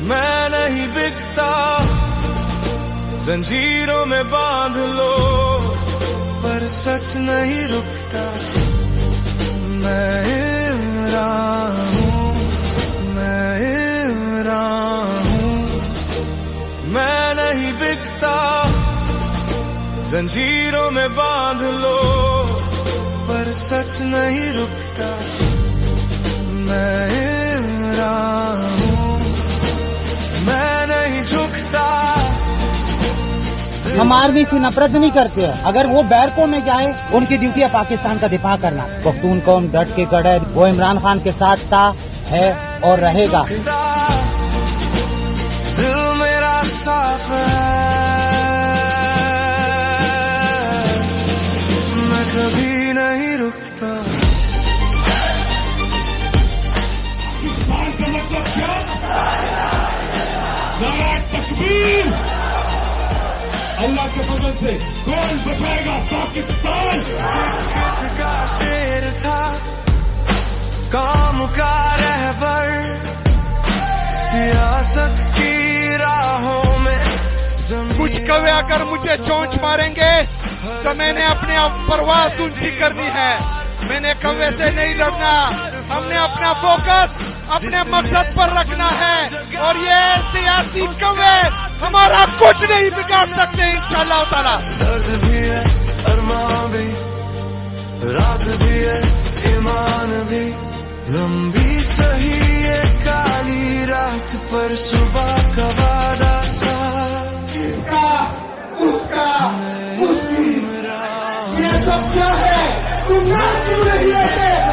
मैं नहीं बिकता, जंजीरों में बांध लो, पर सच नहीं रुकता। मैं इमरान हूँ, मैं इमरान हूँ, मैं नहीं बिकता, जंजीरों में बांध लो, पर सच नहीं रुकता। मैं इमरान हूँ, मैं नहीं झुकता। हम आर्मी से नफरत नहीं करते हैं, अगर वो बैरकों में जाए उनकी ड्यूटी है पाकिस्तान का दिफा करना। पख्तून कौम डट के खड़ा है, वो इमरान खान के साथ था, है और रहेगा। दिल मेरा साफ है, मैं कभी नहीं रुकता। पाकिस्तान का मतलब क्या? नारा तकबीर। अल्लाह के फजल से कौन बचाएगा पाकिस्तान? का शेर था, काम का रहबर, सियासत की राहों में। कुछ कौवे अगर मुझे चोंच मारेंगे तो मैंने अपने आप परवाह ऊंची करनी है। मैंने कौवे से नहीं लड़ना, हमने अपना फोकस अपने मकसद पर रखना है, और ये सियासी कौवे हमारा कुछ नहीं बिगाड़ सकते इंशाअल्लाह ताला। दर्द भी है, अरमान भी, रात भी है, ईमान भी, लंबी सही है काली रात पर सुबह का वादा था। इसका, उसका, उसकी, ये सब क्या है? तुम ना क्यों रही है?